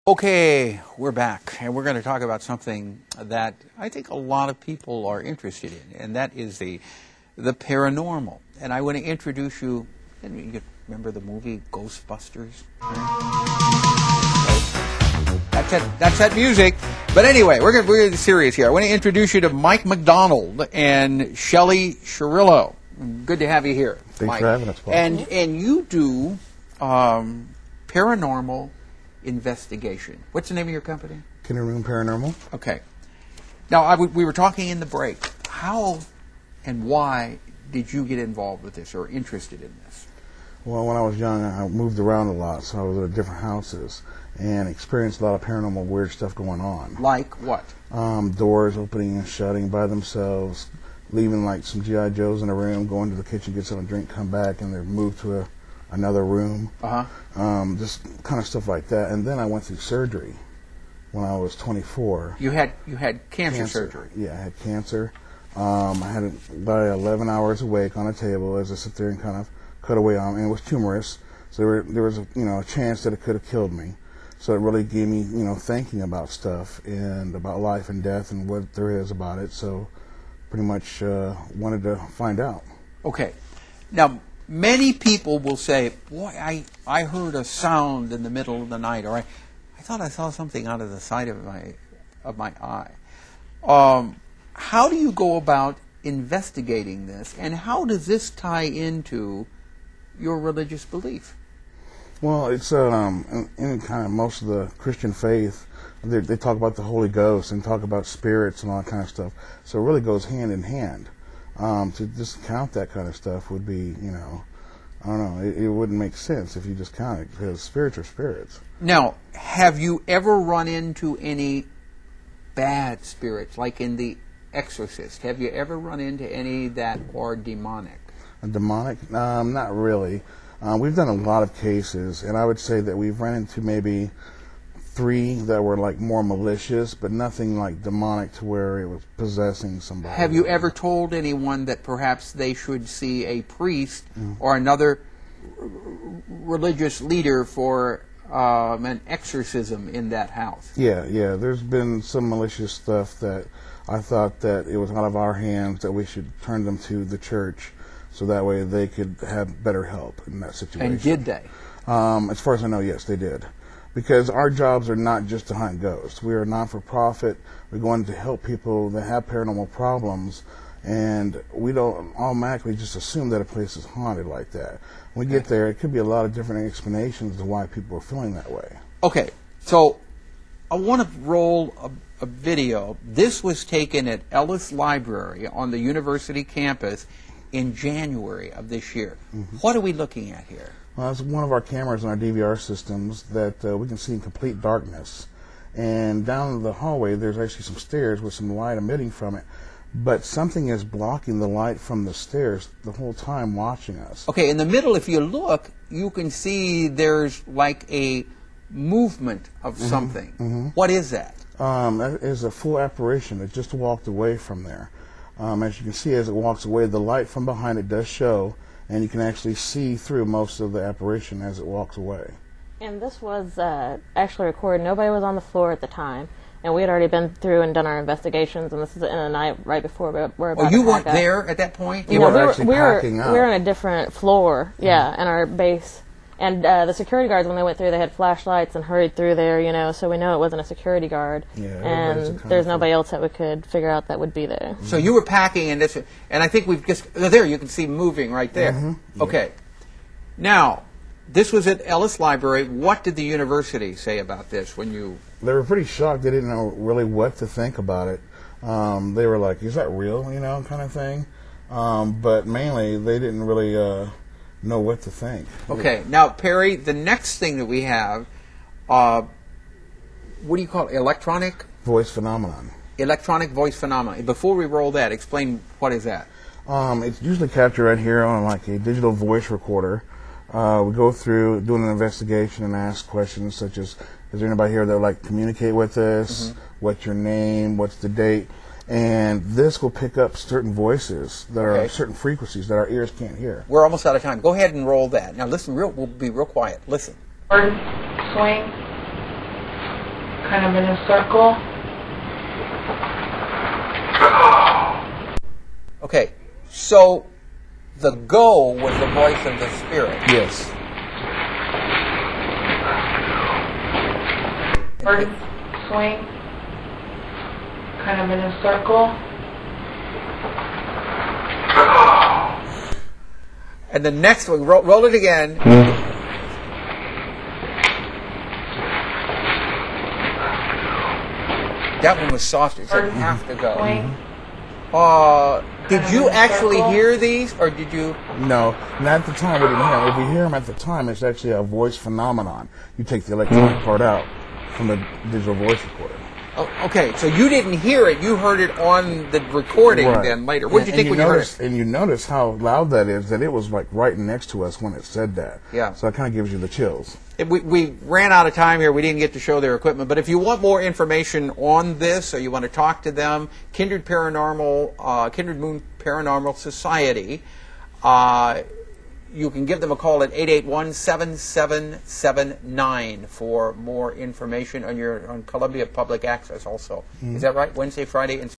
Okay, we're back, and we're going to talk about something that I think a lot of people are interested in, and that is the paranormal. And I want to introduce you. You remember the movie Ghostbusters? That's that music. But anyway, we're going to be serious here. I want to introduce you to Mike McDonald and Shelley Scirillo. Good to have you here, Thanks Mike. for having us, Paul. And you do paranormal investigation. What's the name of your company? Kennedy Room Paranormal. Okay. Now, we were talking in the break. How and why did you get involved with this or interested in this? Well, when I was young, I moved around a lot, so I was at different houses and experienced a lot of paranormal weird stuff going on. Like what? Doors opening and shutting by themselves, leaving like some G.I. Joes in a room, going to the kitchen, get something to drink, come back, and they're moved to another room. Just kind of stuff like that. And then I went through surgery when I was 24. You had cancer surgery? Yeah, I had cancer. I had about 11 hours awake on a table as I sit there and kind of cut away on, and it was tumorous. So there was a chance that it could have killed me. So it really gave me thinking about stuff and about life and death and what there is about it. So pretty much wanted to find out. Okay. Now, many people will say, boy, I heard a sound in the middle of the night, or I thought I saw something out of the side of my eye. How do you go about investigating this, and how does this tie into your religious belief? Well, it's in kind of most of the Christian faith, they talk about the Holy Ghost and talk about spirits and all that kind of stuff. So it really goes hand in hand. To just count that kind of stuff would be, I don't know, it wouldn't make sense if you just count it, because spirits are spirits. Now, have you ever run into any bad spirits, like in The Exorcist? Have you ever run into any that are demonic? Demonic? Not really. We've done a lot of cases, and I would say that we've run into maybe 3 that were like more malicious, but nothing like demonic to where it was possessing somebody. Have you ever told anyone that perhaps they should see a priest or another religious leader for an exorcism in that house? Yeah. There's been some malicious stuff that I thought that it was out of our hands, that we should turn them to the church so that way they could have better help in that situation. And did they? As far as I know, yes, they did. Because our jobs are not just to hunt ghosts. We are not-for-profit. We're going to help people that have paranormal problems, and we don't automatically just assume that a place is haunted like that. When we get there, it could be a lot of different explanations of why people are feeling that way. Okay, so I want to roll a video. This was taken at Ellis Library on the university campus in January of this year. What are we looking at here? Well, it's one of our cameras in our DVR systems that we can see in complete darkness. And down the hallway, there's actually some stairs with some light emitting from it. But something is blocking the light from the stairs the whole time watching us. Okay, in the middle, if you look, you can see there's like a movement of something. What is that? That is a full apparition that just walked away from there. As you can see, as it walks away, the light from behind it does show, and you can actually see through most of the apparition as it walks away. And this was actually recorded. Nobody was on the floor at the time, and we had already been through and done our investigations, and this is in the night right before we're about to you weren't pack up. there at that point? You were actually packing up. We were on a different floor, in our base. And the security guards, when they went through, they had flashlights and hurried through there, so we know it wasn't a security guard. And there's nobody else that we could figure out that would be there. So you were packing, and I think we've just, there, you can see moving right there. Okay. Now, this was at Ellis Library. What did the university say about this when you... They were pretty shocked. They didn't know really what to think about it. They were like, is that real, kind of thing. But mainly, they didn't really... know what to think. Okay, now Perry, the next thing that we have, what do you call it? Electronic voice phenomenon. Electronic voice phenomenon. Before we roll that, explain what is that? It's usually captured right here on like a digital voice recorder. We go through doing an investigation and ask questions such as, is there anybody here that would like to communicate with us? What's your name? What's the date? And this will pick up certain voices that are certain frequencies that our ears can't hear. We're almost out of time. Go ahead and roll that. Now listen, we'll be real quiet. Listen. Swing. kind of in a circle. Okay, so the go was the voice of the spirit. Yes. Birds swing, kind of in a circle. And the next one, roll it again. That one was softer. It said have to go. Did you actually hear these, or did you? No, not at the time. We didn't hear them. If we hear them at the time, it's actually a voice phenomenon. You take the electronic part out from the digital voice recorder. Oh, okay, so you didn't hear it. You heard it on the recording then later. What did you think when you heard it? And you notice how loud that is, that it was like right next to us when it said that. Yeah. So it kind of gives you the chills. We ran out of time here. We didn't get to show their equipment. But if you want more information on this or you want to talk to them, Kindred Moon Paranormal Society, you can give them a call at 881-7779 for more information on Columbia Public Access also. Is that right? Wednesday, Friday, and